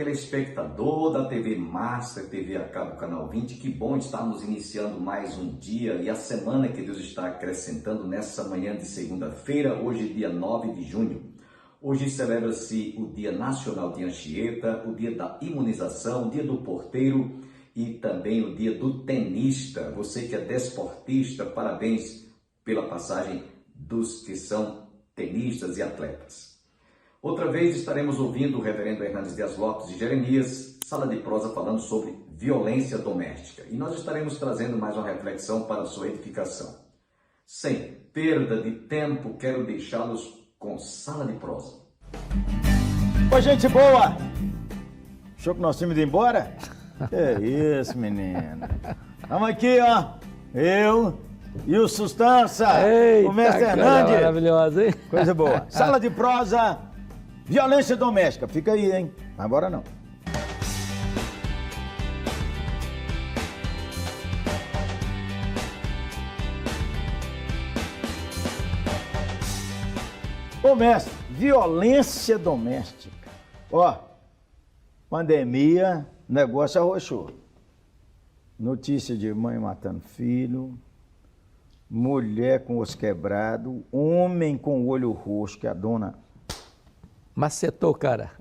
telespectador da TV Master, TV a cabo, canal 20, que bom estarmos iniciando mais um dia e a semana que Deus está acrescentando nessa manhã de segunda-feira, hoje dia 9 de junho. Hoje celebra-se o Dia Nacional de Anchieta, o Dia da Imunização, o Dia do Porteiro e também o Dia do Tenista. Você que é desportista, parabéns pela passagem dos que são tenistas e atletas. Outra vez estaremos ouvindo o reverendo Hernandes Dias Lopes de Jeremias, Sala de Prosa, falando sobre violência doméstica. E nós estaremos trazendo mais uma reflexão para a sua edificação. Sem perda de tempo, quero deixá-los com Sala de Prosa. Ô, gente boa! Achou que nós tínhamos ido embora? É isso, menino. Vamos aqui, ó. Eu e o Sustância. Eita, o mestre Hernandes. Maravilhosa, hein? Coisa boa. Sala de Prosa, violência doméstica. Fica aí, hein? Não vai embora, não. Ô, mestre, violência doméstica. Ó, pandemia, negócio arrochou. Notícia de mãe matando filho, mulher com osso quebrado, homem com o olho roxo, que a dona... Macetou, cara.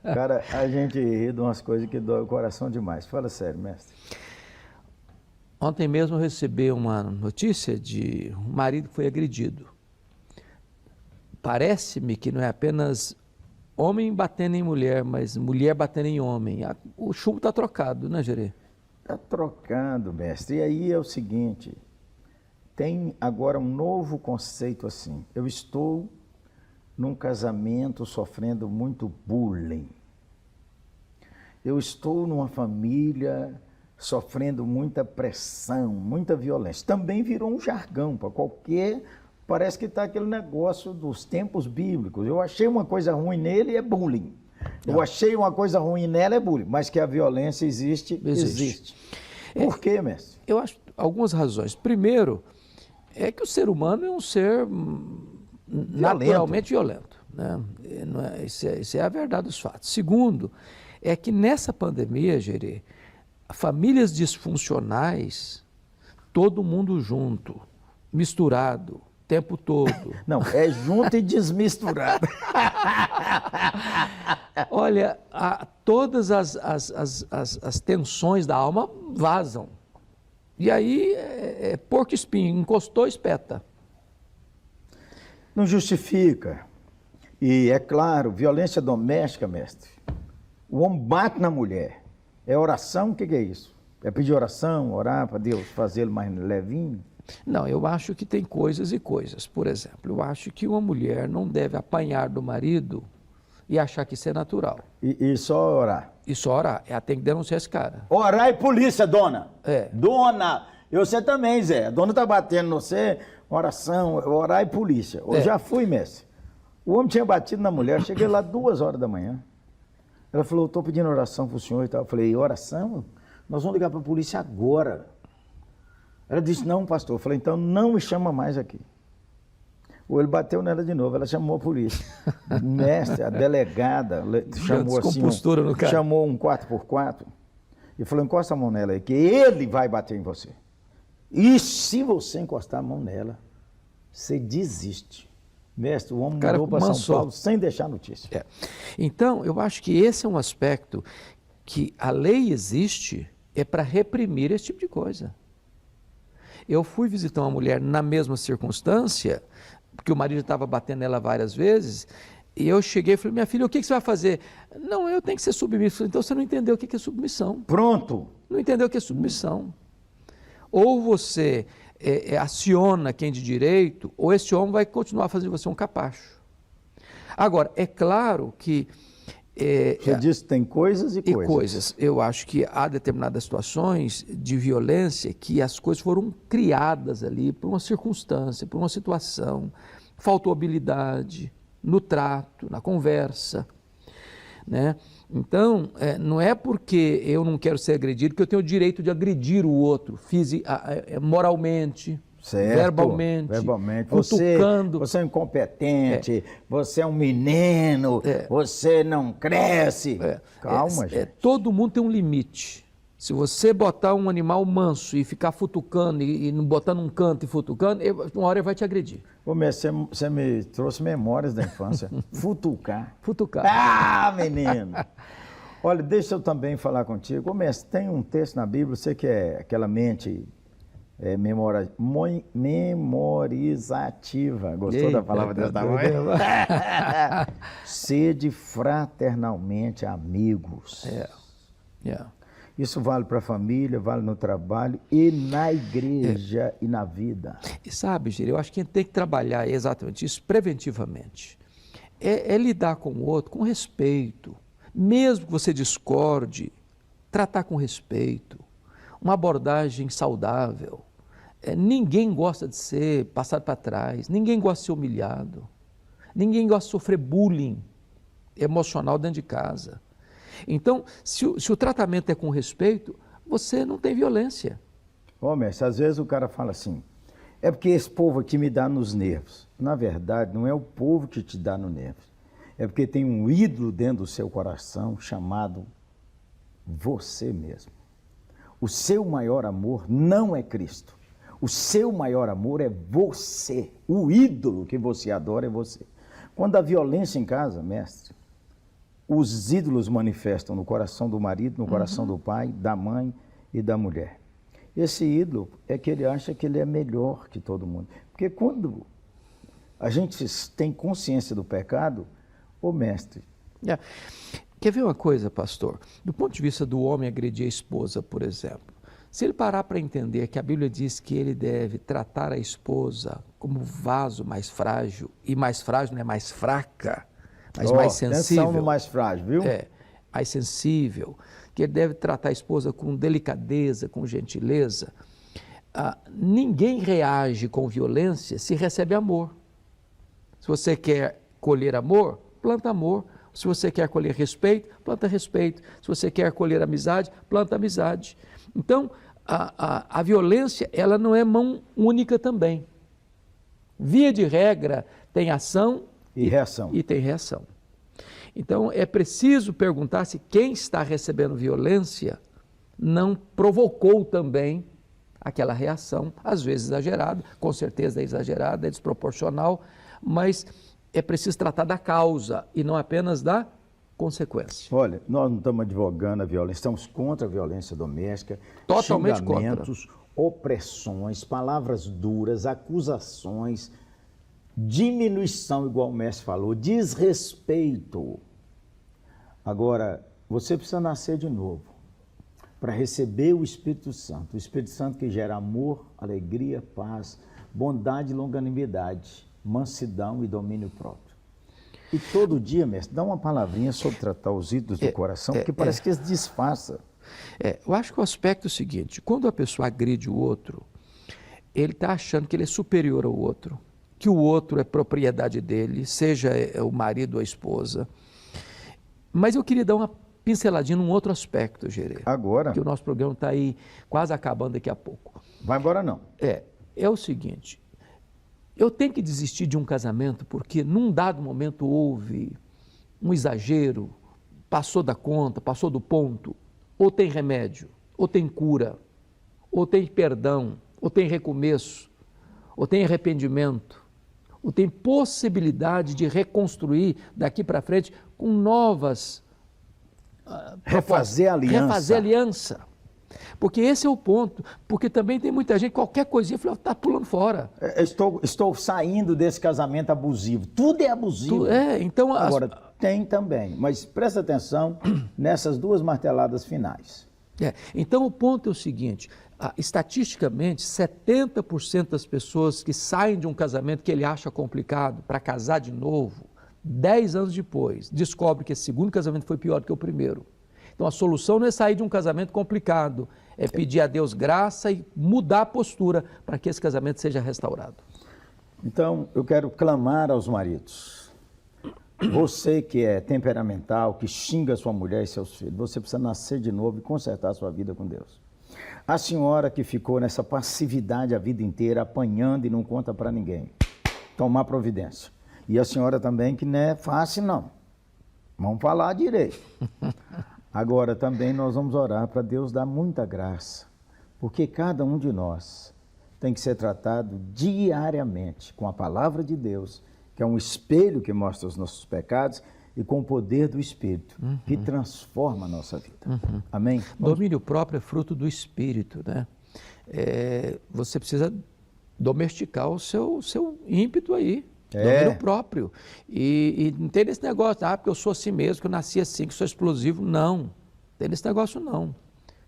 Cara, a gente ri de umas coisas que dói o coração demais. Fala sério, mestre. Ontem mesmo eu recebi uma notícia de um marido que foi agredido. Parece-me que não é apenas homem batendo em mulher, mas mulher batendo em homem. O chumbo está trocado, né, Gerê? Está trocando, mestre. E aí é o seguinte, tem agora um novo conceito assim. Eu estou num casamento sofrendo muito bullying. Eu estou numa família sofrendo muita pressão, muita violência. Também virou um jargão para qualquer... Parece que está aquele negócio dos tempos bíblicos. Eu achei uma coisa ruim nele, é bullying. Eu achei uma coisa ruim nela, é bullying. Mas que a violência existe. Por quê, mestre? Eu acho algumas razões. Primeiro, é que o ser humano é um ser naturalmente violento. Né? Isso é a verdade dos fatos. Segundo, é que nessa pandemia, Gerê, famílias disfuncionais, todo mundo junto, misturado, tempo todo. Não, é junto e desmisturado. Olha, todas as tensões da alma vazam. E aí é porco espinho, encostou, espeta. Não justifica. E é claro, violência doméstica, mestre. O homem bate na mulher. É oração? O que é isso? É pedir oração, orar para Deus fazê-lo mais levinho? Não, eu acho que tem coisas e coisas. Por exemplo, eu acho que uma mulher não deve apanhar do marido e achar que isso é natural. E só orar? E só orar. Ela tem que denunciar esse cara. Orar e polícia, dona. É. Dona, você também, Zé. A dona tá batendo no você, oração, orar e polícia. Eu já fui, mestre. O homem tinha batido na mulher, cheguei lá 2 horas da manhã. Ela falou, estou pedindo oração para o senhor e tal. Eu falei, oração? Nós vamos ligar para a polícia agora. Ela disse, não, pastor. Eu falei, então não me chama mais aqui. Ou ele bateu nela de novo, ela chamou a polícia. Mestre, a delegada chamou assim, chamou um 4x4 e falou, encosta a mão nela aí, que ele vai bater em você. E se você encostar a mão nela, você desiste. Mestre, o homem mudou para São Paulo sem deixar notícia. É. Então, eu acho que esse é um aspecto que a lei existe para reprimir esse tipo de coisa. Eu fui visitar uma mulher na mesma circunstância, porque o marido estava batendo nela várias vezes, e eu cheguei e falei, minha filha, o que você vai fazer? Não, eu tenho que ser submisso. Então você não entendeu o que é submissão. Pronto. Não entendeu o que é submissão. Ou você aciona quem de direito, ou esse homem vai continuar fazendo de você um capacho. Agora, é claro que... Você disse que tem coisas e coisas. Eu acho que há determinadas situações de violência que as coisas foram criadas ali por uma circunstância, por uma situação. Faltou habilidade no trato, na conversa, né? Então, não é porque eu não quero ser agredido que eu tenho o direito de agredir o outro moralmente. Certo, verbalmente, cutucando. Você é incompetente, você é um menino, você não cresce. Calma, gente. Todo mundo tem um limite. Se você botar um animal manso e ficar futucando e não botar num canto e futucando, uma hora ele vai te agredir. Ô, mestre, você me trouxe memórias da infância. Futucar. Futucar. Ah, menino! Olha, deixa eu também falar contigo. Ô, mestre, tem um texto na Bíblia, você que é aquela mente memorizativa. Gostou da palavra dessa tamanho? Sede fraternalmente amigos. Isso vale para a família, vale no trabalho e na igreja e na vida. E sabe, Giri, eu acho que a gente tem que trabalhar exatamente isso preventivamente. É lidar com o outro com respeito. Mesmo que você discorde, tratar com respeito. Uma abordagem saudável. Ninguém gosta de ser passado para trás, ninguém gosta de ser humilhado, ninguém gosta de sofrer bullying emocional dentro de casa. Então, se o tratamento é com respeito, você não tem violência. Ô, mestre, às vezes o cara fala assim, é porque esse povo aqui me dá nos nervos. Na verdade, não é o povo que te dá nos nervos, é porque tem um ídolo dentro do seu coração chamado você mesmo. O seu maior amor não é Cristo. O seu maior amor é você. O ídolo que você adora é você. Quando há violência em casa, mestre, os ídolos manifestam no coração do marido, no coração do pai, da mãe e da mulher. Esse ídolo é que ele acha que ele é melhor que todo mundo. Porque quando a gente tem consciência do pecado, ô mestre... Quer ver uma coisa, pastor? Do ponto de vista do homem agredir a esposa, por exemplo, se ele parar para entender que a Bíblia diz que ele deve tratar a esposa como vaso mais frágil, e mais frágil não é mais fraca, mas mais sensível. Atenção no mais frágil, viu? Mais sensível, que ele deve tratar a esposa com delicadeza, com gentileza. Ninguém reage com violência se recebe amor. Se você quer colher amor, planta amor. Se você quer colher respeito, planta respeito. Se você quer colher amizade, planta amizade. Então, a violência, ela não é mão única também. Via de regra, tem ação e reação. E tem reação. Então, é preciso perguntar se quem está recebendo violência não provocou também aquela reação, às vezes exagerada, com certeza é exagerada, é desproporcional, mas é preciso tratar da causa e não apenas da consequência. Olha, nós não estamos advogando a violência, estamos contra a violência doméstica, totalmente xingamentos, contra. Opressões, palavras duras, acusações, diminuição, igual o mestre falou, desrespeito. Agora, você precisa nascer de novo para receber o Espírito Santo que gera amor, alegria, paz, bondade, longanimidade, mansidão e domínio próprio. E todo dia, mestre, dá uma palavrinha sobre tratar os ídolos do coração, porque parece que eles disfarçam. Eu acho que o aspecto é o seguinte, quando a pessoa agride o outro, ele está achando que ele é superior ao outro, que o outro é propriedade dele, seja o marido ou a esposa. Mas eu queria dar uma pinceladinha num outro aspecto, Gerê. Agora? Que o nosso programa está aí quase acabando daqui a pouco. Vai embora não. É o seguinte, eu tenho que desistir de um casamento porque num dado momento houve um exagero, passou da conta, passou do ponto, ou tem remédio, ou tem cura, ou tem perdão, ou tem recomeço, ou tem arrependimento, ou tem possibilidade de reconstruir daqui para frente com novas refazer aliança. Porque esse é o ponto, porque também tem muita gente, qualquer coisinha, está pulando fora. Estou saindo desse casamento abusivo. Tudo é abusivo. Então agora, tem também, mas presta atenção nessas duas marteladas finais. Então o ponto é o seguinte, estatisticamente, 70% das pessoas que saem de um casamento que ele acha complicado para casar de novo, 10 anos depois, descobre que esse segundo casamento foi pior do que o primeiro. Então a solução não é sair de um casamento complicado, é pedir a Deus graça e mudar a postura para que esse casamento seja restaurado. Então eu quero clamar aos maridos. Você que é temperamental, que xinga sua mulher e seus filhos, você precisa nascer de novo e consertar a sua vida com Deus. A senhora que ficou nessa passividade a vida inteira, apanhando e não conta para ninguém. Tomar providência. E a senhora também que não é fácil não. Vamos falar direito. Agora também nós vamos orar para Deus dar muita graça. Porque cada um de nós tem que ser tratado diariamente com a palavra de Deus, que é um espelho que mostra os nossos pecados, e com o poder do Espírito, que transforma a nossa vida. Amém? Domínio próprio é fruto do Espírito, né? Você precisa domesticar o seu ímpeto aí, domínio próprio. E não tem esse negócio, porque eu sou assim mesmo, que eu nasci assim, que sou explosivo. Não, tem esse negócio não. O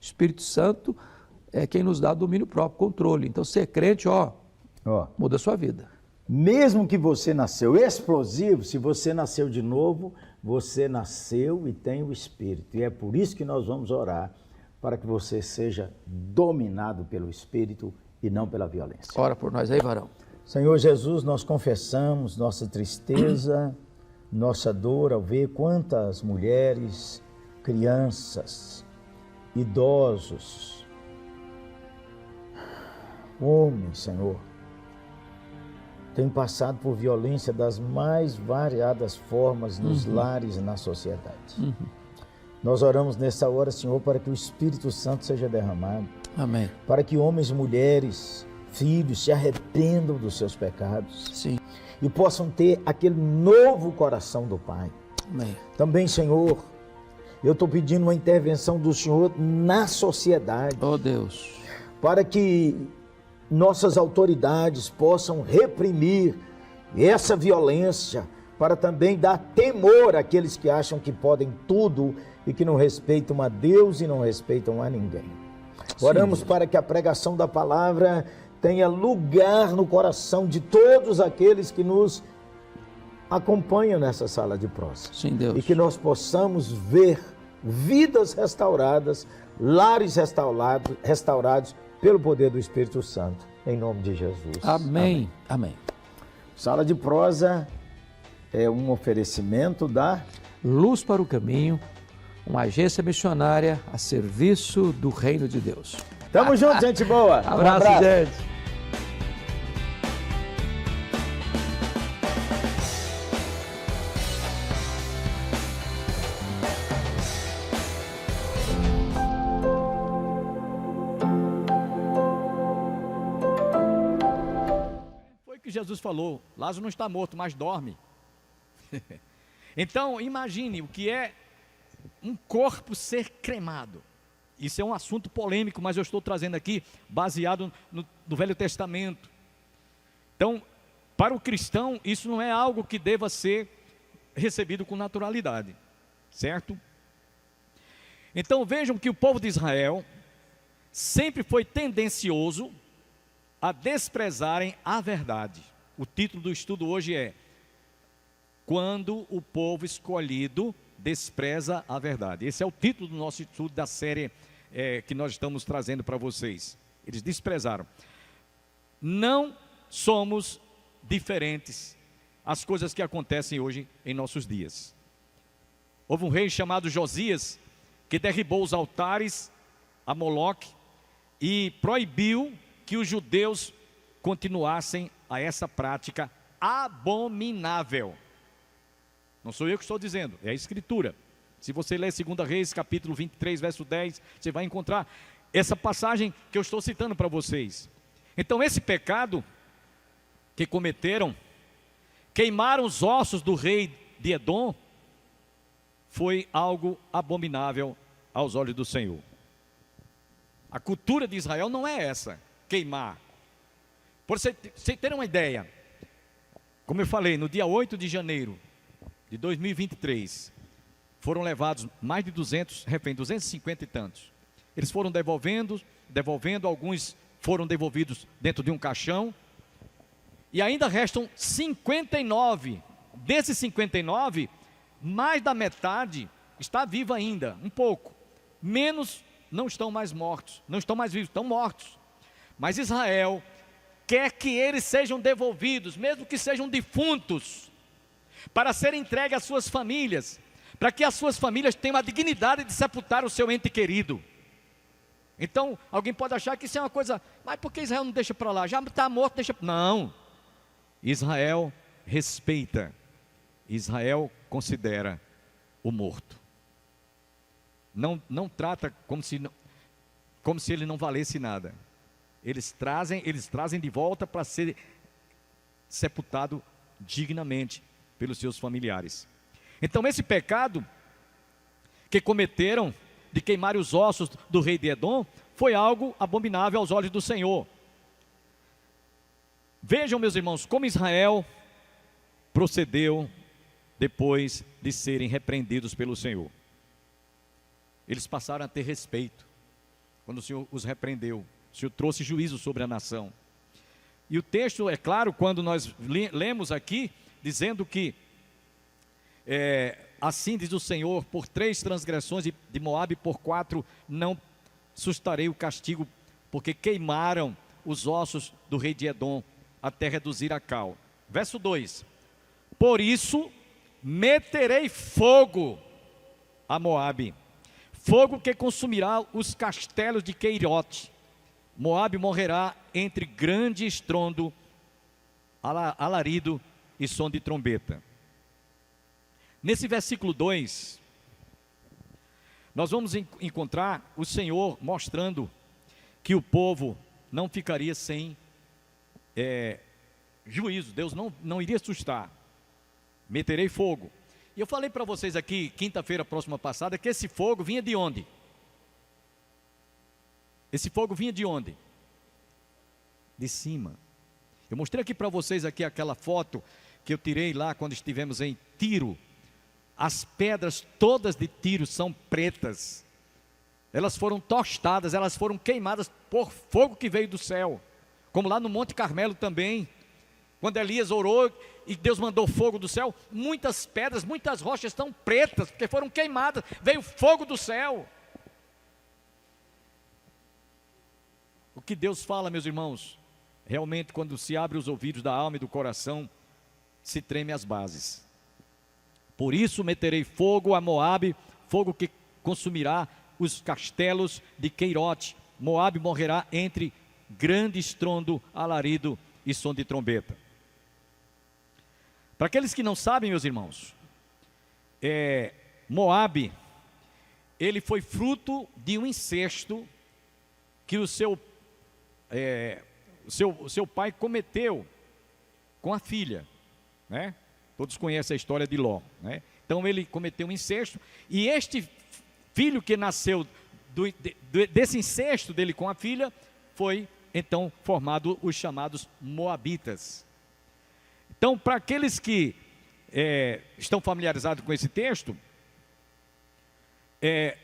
Espírito Santo é quem nos dá domínio próprio, controle. Então, ser crente, muda a sua vida. Mesmo que você nasceu explosivo, se você nasceu de novo, você nasceu e tem o Espírito. E é por isso que nós vamos orar, para que você seja dominado pelo Espírito e não pela violência. Ora por nós aí, varão. Senhor Jesus, nós confessamos nossa tristeza, nossa dor ao ver quantas mulheres, crianças, idosos, homens, Senhor, têm passado por violência das mais variadas formas nos lares e na sociedade. Nós oramos nessa hora, Senhor, para que o Espírito Santo seja derramado. Amém. Para que homens, mulheres, filhos se arrependam dos seus pecados. Sim. E possam ter aquele novo coração do Pai. Amém. Também, Senhor, eu estou pedindo uma intervenção do Senhor na sociedade. Oh, Deus. Para que nossas autoridades possam reprimir essa violência, para também dar temor àqueles que acham que podem tudo e que não respeitam a Deus e não respeitam a ninguém. Oramos para que a pregação da palavra tenha lugar no coração de todos aqueles que nos acompanham nessa sala de prosa. Sim, Deus. E que nós possamos ver vidas restauradas, lares restaurados pelo poder do Espírito Santo, em nome de Jesus. Amém. Amém. Sala de prosa é um oferecimento da Luz para o Caminho, uma agência missionária a serviço do Reino de Deus. Tamo junto, gente boa. Abraço, gente. Jesus falou, Lázaro não está morto, mas dorme. Então, imagine o que é um corpo ser cremado. Isso é um assunto polêmico, mas eu estou trazendo aqui, baseado no Velho Testamento. Então, para o cristão, isso não é algo que deva ser recebido com naturalidade, certo? Então, vejam que o povo de Israel sempre foi tendencioso a desprezarem a verdade. O título do estudo hoje é Quando o povo escolhido despreza a verdade. Esse é o título do nosso estudo da série que nós estamos trazendo para vocês. Eles desprezaram. Não somos diferentes às coisas que acontecem hoje em nossos dias. Houve um rei chamado Josias que derribou os altares a Moloque e proibiu que os judeus continuassem a essa prática abominável. Não sou eu que estou dizendo, é a Escritura. Se você ler 2 Reis, capítulo 23, verso 10, você vai encontrar essa passagem que eu estou citando para vocês. Então, esse pecado que cometeram, queimaram os ossos do rei de Edom, foi algo abominável aos olhos do Senhor. A cultura de Israel não é essa, queimar. Por você ter uma ideia, como eu falei, no dia 8 de janeiro de 2023, foram levados mais de 200 reféns, 250 e tantos. Eles foram devolvendo, alguns foram devolvidos dentro de um caixão, e ainda restam 59. Desses 59, mais da metade está viva ainda, um pouco. Menos não estão mais mortos, não estão mais vivos, estão mortos. Mas Israel quer que eles sejam devolvidos, mesmo que sejam defuntos, para serem entregues às suas famílias, para que as suas famílias tenham a dignidade de sepultar o seu ente querido. Então, alguém pode achar que isso é uma coisa, mas por que Israel não deixa para lá? Já está morto, deixa. Não. Israel respeita, Israel considera o morto. Não trata como se ele não valesse nada. Eles trazem de volta para ser sepultado dignamente pelos seus familiares. Então, esse pecado que cometeram de queimar os ossos do rei de Edom foi algo abominável aos olhos do Senhor. Vejam, meus irmãos, como Israel procedeu depois de serem repreendidos pelo Senhor. Eles passaram a ter respeito quando o Senhor os repreendeu. O Senhor trouxe juízo sobre a nação. E o texto, é claro, quando nós lemos aqui, dizendo que assim diz o Senhor, por 3 transgressões de Moabe, por 4 não sustarei o castigo, porque queimaram os ossos do rei de Edom, até reduzir a cal. Verso 2: por isso meterei fogo a Moabe, fogo que consumirá os castelos de Queiriote. Moabe morrerá entre grande estrondo, alarido e som de trombeta. Nesse versículo 2, nós vamos encontrar o Senhor mostrando que o povo não ficaria sem juízo. Deus não iria assustar. Meterei fogo. E eu falei para vocês aqui, quinta-feira próxima passada, que esse fogo vinha de onde? Esse fogo vinha de onde? De cima. Eu mostrei aqui para vocês aqui aquela foto que eu tirei lá quando estivemos em Tiro. As pedras todas de Tiro são pretas. Elas foram tostadas, elas foram queimadas por fogo que veio do céu. Como lá no Monte Carmelo também. Quando Elias orou e Deus mandou fogo do céu, muitas pedras, muitas rochas estão pretas, porque foram queimadas, veio fogo do céu. O que Deus fala, meus irmãos, realmente quando se abre os ouvidos da alma e do coração, se treme as bases. Por isso meterei fogo a Moabe, fogo que consumirá os castelos de Queirote. Moabe morrerá entre grande estrondo, alarido e som de trombeta. Para aqueles que não sabem, meus irmãos, Moabe, ele foi fruto de um incesto que o seu pai cometeu com a filha, né? Todos conhecem a história de Ló, né? Então ele cometeu um incesto, e este filho que nasceu desse incesto dele com a filha, foi então formado os chamados Moabitas. Então, para aqueles que estão familiarizados com esse texto,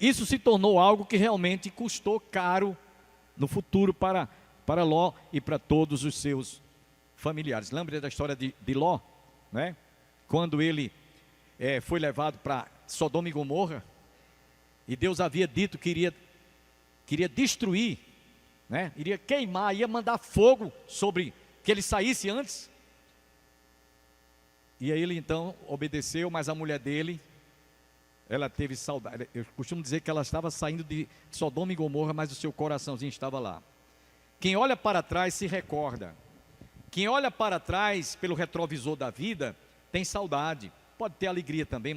isso se tornou algo que realmente custou caro no futuro para Ló e para todos os seus familiares. Lembra da história de Ló, né? Quando ele foi levado para Sodoma e Gomorra, e Deus havia dito que queria destruir, né? Iria queimar, ia mandar fogo sobre que ele saísse antes. E aí ele então obedeceu, mas a mulher dele, ela teve saudade. Eu costumo dizer que ela estava saindo de Sodoma e Gomorra, mas o seu coraçãozinho estava lá. Quem olha para trás se recorda. Quem olha para trás pelo retrovisor da vida tem saudade. Pode ter alegria também,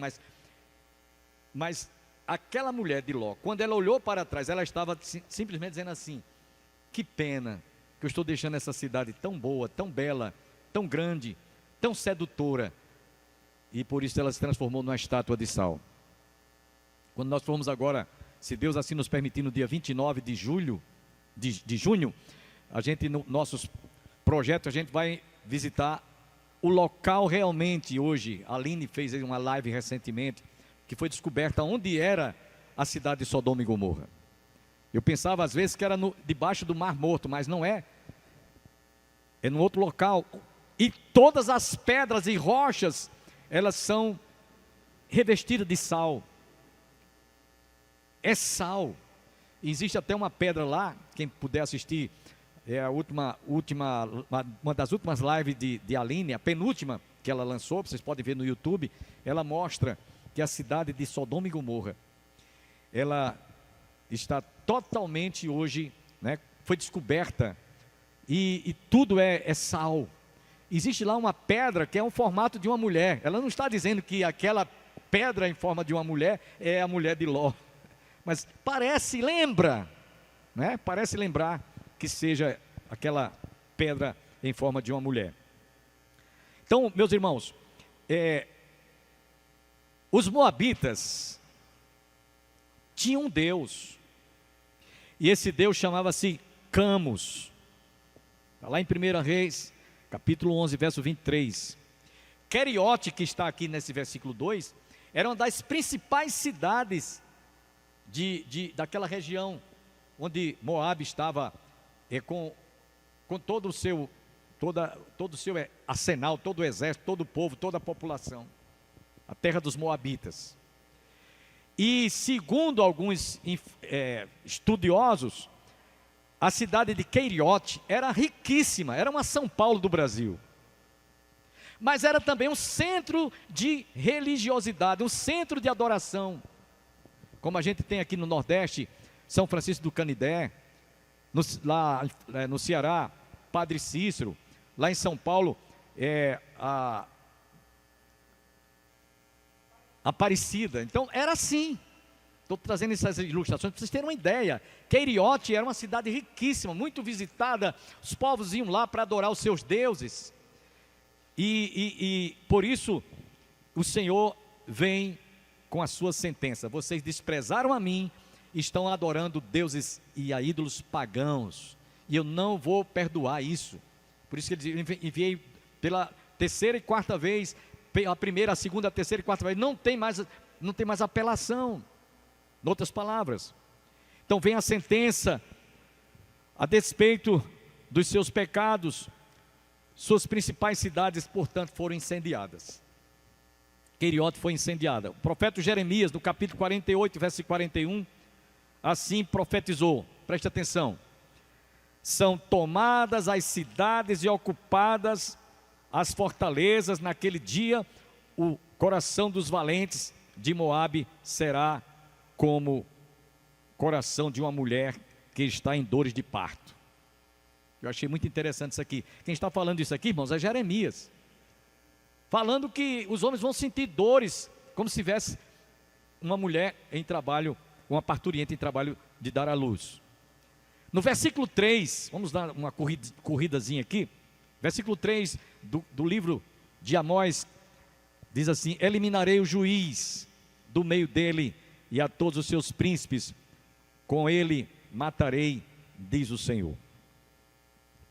mas aquela mulher de Ló, quando ela olhou para trás, ela estava simplesmente dizendo assim: que pena que eu estou deixando essa cidade tão boa, tão bela, tão grande, tão sedutora. E por isso ela se transformou numa estátua de sal. Quando nós formos agora, se Deus assim nos permitir, no dia 29 de junho, a gente, no nossos projetos, a gente vai visitar o local realmente hoje. A Aline fez uma live recentemente, que foi descoberta onde era a cidade de Sodoma e Gomorra. Eu pensava às vezes que era debaixo do Mar Morto, mas não é. É num outro local. E todas as pedras e rochas, elas são revestidas de sal. É sal. Existe até uma pedra lá, quem puder assistir, uma das últimas lives de Aline, a penúltima que ela lançou, vocês podem ver no YouTube. Ela mostra que a cidade de Sodoma e Gomorra, ela está totalmente hoje, né, foi descoberta, e tudo é sal. Existe lá uma pedra que é um formato de uma mulher. Ela não está dizendo que aquela pedra em forma de uma mulher é a mulher de Ló, mas lembra, né? Parece lembrar que seja aquela pedra em forma de uma mulher. Então, meus irmãos, os moabitas tinham um Deus, e esse Deus chamava-se Camus. Está lá em 1 Reis, capítulo 11, verso 23. Queriote, que está aqui nesse versículo 2, era uma das principais cidades daquela região, onde Moabe estava com todo o seu arsenal, todo o exército, todo o povo, toda a população, a terra dos moabitas. E segundo alguns estudiosos, a cidade de Queriote era riquíssima, era uma São Paulo do Brasil, mas era também um centro de religiosidade, um centro de adoração, como a gente tem aqui no Nordeste, São Francisco do Canidé, lá no Ceará, Padre Cícero, lá em São Paulo, a Aparecida. Então era assim. Estou trazendo essas ilustrações para vocês terem uma ideia. Queriote era uma cidade riquíssima, muito visitada. Os povos iam lá para adorar os seus deuses. E por isso o Senhor vem com a sua sentença: vocês desprezaram a mim, estão adorando deuses e a ídolos pagãos, e eu não vou perdoar isso. Por isso que ele enviei pela terceira e quarta vez, a primeira, a segunda, a terceira e quarta vez, não tem mais apelação. Em outras palavras, então vem a sentença, a despeito dos seus pecados, suas principais cidades, portanto, foram incendiadas. Queriote foi incendiada. O profeta Jeremias, no capítulo 48, verso 41, assim profetizou, preste atenção: são tomadas as cidades e ocupadas as fortalezas, naquele dia o coração dos valentes de Moabe será como coração de uma mulher que está em dores de parto. Eu achei muito interessante isso aqui. Quem está falando isso aqui, irmãos, é Jeremias, falando que os homens vão sentir dores, como se tivesse uma mulher em trabalho, uma parturienta em trabalho de dar à luz. No versículo 3, vamos dar uma corridazinha aqui, versículo 3 do livro de Amós, diz assim: eliminarei o juiz do meio dele e a todos os seus príncipes, com ele matarei, diz o Senhor.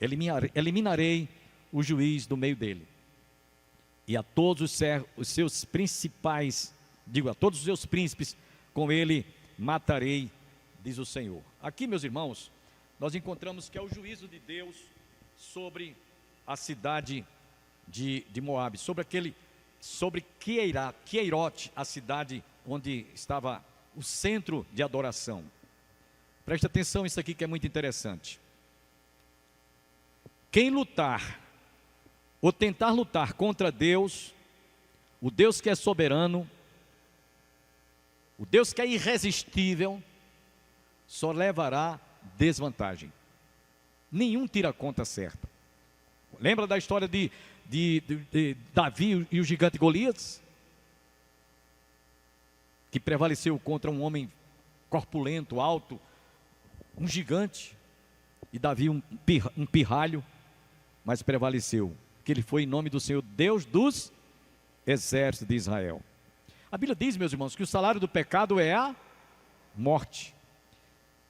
Eliminarei o juiz do meio dele, e a todos os seus principais, a todos os seus príncipes, com ele matarei, diz o Senhor. Aqui, meus irmãos, nós encontramos que é o juízo de Deus sobre a cidade de Moabe, sobre Queriote, a cidade onde estava o centro de adoração. Preste atenção isso aqui que é muito interessante. Quem lutar, ou tentar lutar contra Deus, o Deus que é soberano, o Deus que é irresistível, só levará desvantagem. Nenhum tira a conta certa. Lembra da história de Davi e o gigante Golias? Que prevaleceu contra um homem corpulento, alto, um gigante, e Davi um pirralho, mas prevaleceu, que ele foi em nome do Senhor, Deus dos exércitos de Israel. A Bíblia diz, meus irmãos, que o salário do pecado é a morte.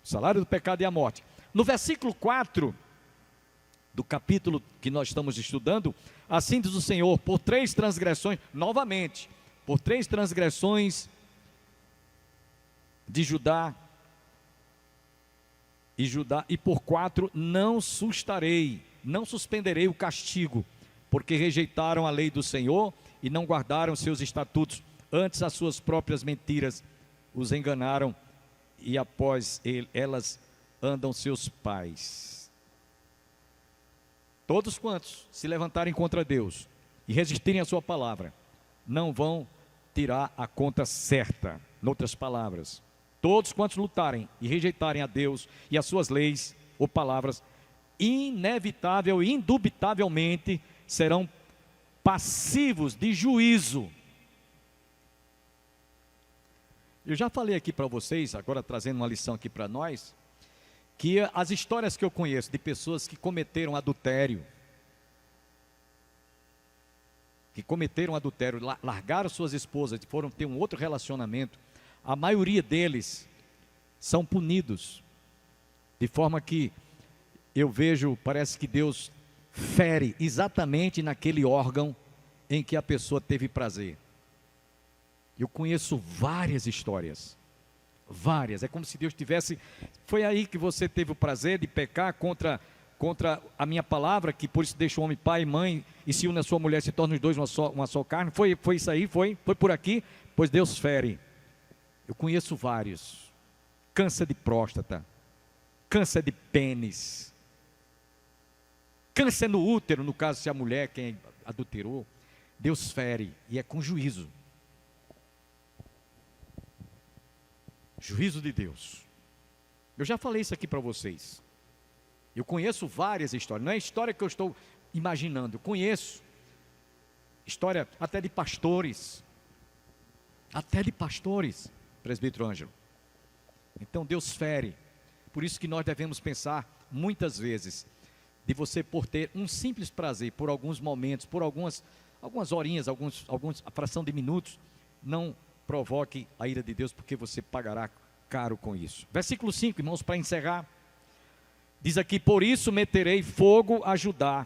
O salário do pecado é a morte. No versículo 4 do capítulo que nós estamos estudando, assim diz o Senhor: por 3 transgressões, novamente, por 3 transgressões de Judá e por 4 não suspenderei o castigo, porque rejeitaram a lei do Senhor e não guardaram seus estatutos, antes as suas próprias mentiras os enganaram, e após elas andam seus pais. Todos quantos se levantarem contra Deus e resistirem à sua palavra, não vão tirar a conta certa. Em outras palavras, Todos quantos lutarem e rejeitarem a Deus e as suas leis ou palavras, inevitável e indubitavelmente serão passivos de juízo. Eu já falei aqui para vocês, agora trazendo uma lição aqui para nós, que as histórias que eu conheço de pessoas que cometeram adultério, largaram suas esposas e foram ter um outro relacionamento, a maioria deles são punidos, de forma que eu vejo, parece que Deus fere exatamente naquele órgão em que a pessoa teve prazer. Eu conheço várias histórias, várias, é como se Deus tivesse, foi aí que você teve o prazer de pecar contra a minha palavra, que por isso deixa o homem pai e mãe, e se une a sua mulher, se torna os dois uma só carne, foi isso aí, foi por aqui, pois Deus fere. Eu conheço vários, câncer de próstata, câncer de pênis, câncer no útero, no caso se a mulher quem adulterou, Deus fere, e é com juízo. Juízo de Deus. Eu já falei isso aqui para vocês. Eu conheço várias histórias, não é história que eu estou imaginando, eu conheço história até de pastores, presbítero Ângelo. Então Deus fere, por isso que nós devemos pensar muitas vezes, de você por ter um simples prazer, por alguns momentos, por algumas horinhas, a fração de minutos, não provoque a ira de Deus, porque você pagará caro com isso. Versículo 5, irmãos, para encerrar, diz aqui: por isso meterei fogo a Judá,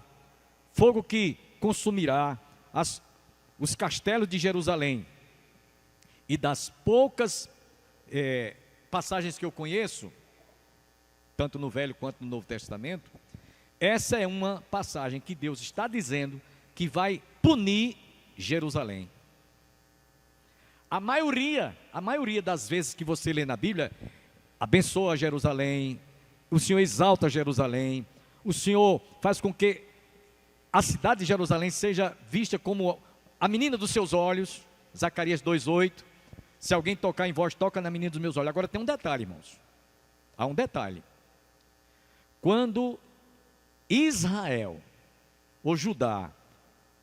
fogo que consumirá os castelos de Jerusalém. E das poucas passagens que eu conheço, tanto no Velho quanto no Novo Testamento, essa é uma passagem que Deus está dizendo que vai punir Jerusalém. A maioria das vezes que você lê na Bíblia, abençoa Jerusalém, o Senhor exalta Jerusalém, o Senhor faz com que a cidade de Jerusalém seja vista como a menina dos seus olhos, Zacarias 2:8, se alguém tocar em vós, toca na menina dos meus olhos. Agora tem um detalhe, irmãos, há um detalhe, quando Israel, ou Judá,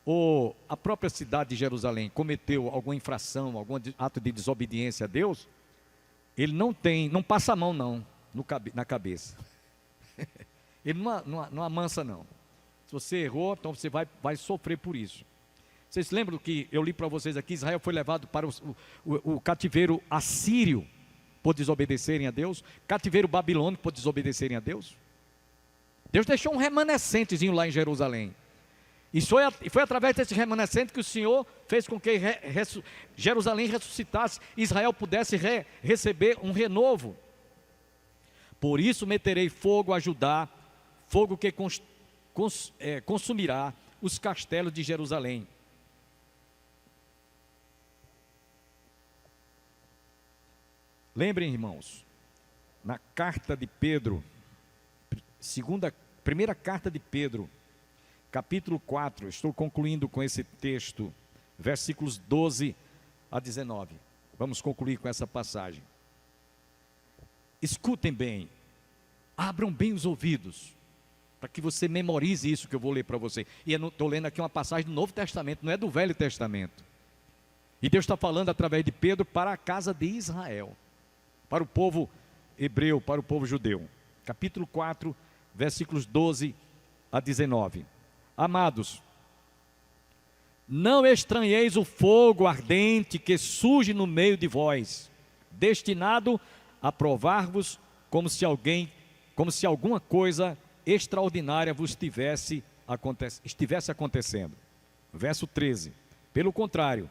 ou a própria cidade de Jerusalém cometeu alguma infração, algum ato de desobediência a Deus, ele não passa a mão não, na cabeça, ele não amansa não. Se você errou, então você vai sofrer por isso. Vocês lembram que eu li para vocês aqui, Israel foi levado para o cativeiro assírio, por desobedecerem a Deus, cativeiro babilônico, por desobedecerem a Deus. Deus deixou um remanescentezinho lá em Jerusalém. E foi através desse remanescente que o Senhor fez com que Jerusalém ressuscitasse, Israel pudesse receber um renovo. Por isso meterei fogo a Judá, fogo que consumirá os castelos de Jerusalém. Lembrem, irmãos, na carta de Pedro, primeira carta de Pedro, capítulo 4, estou concluindo com esse texto, versículos 12 a 19. Vamos concluir com essa passagem. Escutem bem, abram bem os ouvidos, para que você memorize isso que eu vou ler para você. E eu estou lendo aqui uma passagem do Novo Testamento, não é do Velho Testamento. E Deus está falando através de Pedro para a casa de Israel, para o povo hebreu, para o povo judeu. Capítulo 4, versículos 12 a 19. Amados, não estranheis o fogo ardente que surge no meio de vós, destinado a provar-vos como se alguma coisa extraordinária vos estivesse acontecendo. Verso 13. Pelo contrário,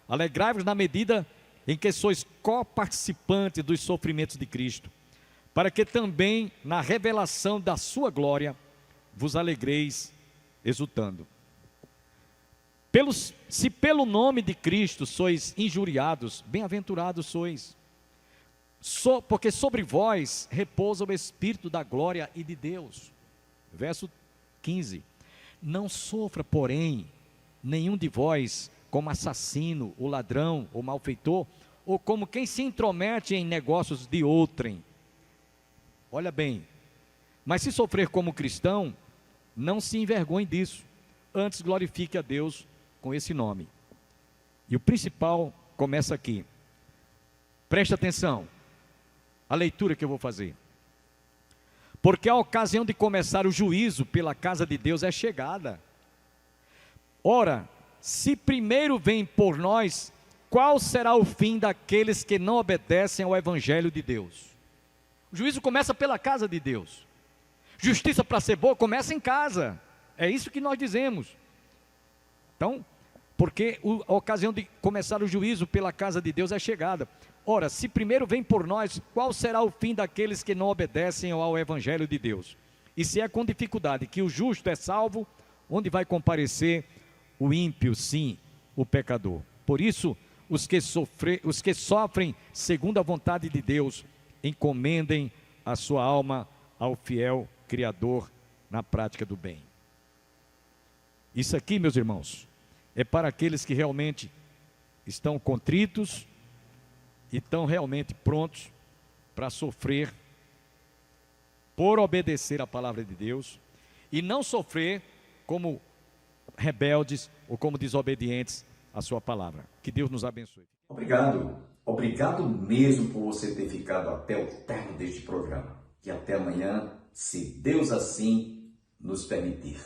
alegrai-vos na medida em que sois coparticipantes dos sofrimentos de Cristo, para que também na revelação da sua glória vos alegreis exultando. Se pelo nome de Cristo sois injuriados, bem-aventurados sois, porque sobre vós repousa o Espírito da glória e de Deus. Verso 15. Não sofra, porém, nenhum de vós como assassino, ou ladrão, ou malfeitor, ou como quem se intromete em negócios de outrem. Olha bem, mas se sofrer como cristão, não se envergonhe disso, antes glorifique a Deus com esse nome. E o principal começa aqui. Preste atenção, a leitura que eu vou fazer. Porque a ocasião de começar o juízo pela casa de Deus é chegada. Ora, se primeiro vem por nós, qual será o fim daqueles que não obedecem ao Evangelho de Deus? O juízo começa pela casa de Deus. Justiça para ser boa começa em casa. É isso que nós dizemos. Então, porque a ocasião de começar o juízo pela casa de Deus é chegada. Ora, se primeiro vem por nós, qual será o fim daqueles que não obedecem ao Evangelho de Deus? E se é com dificuldade que o justo é salvo, onde vai comparecer o ímpio, sim, o pecador? Por isso, os que sofrem segundo a vontade de Deus, encomendem a sua alma ao fiel Criador na prática do bem. Isso aqui, meus irmãos, é para aqueles que realmente estão contritos e estão realmente prontos para sofrer por obedecer a palavra de Deus e não sofrer como rebeldes ou como desobedientes à sua palavra. Que Deus nos abençoe. Obrigado mesmo por você ter ficado até o término deste programa. E até amanhã, se Deus assim nos permitir.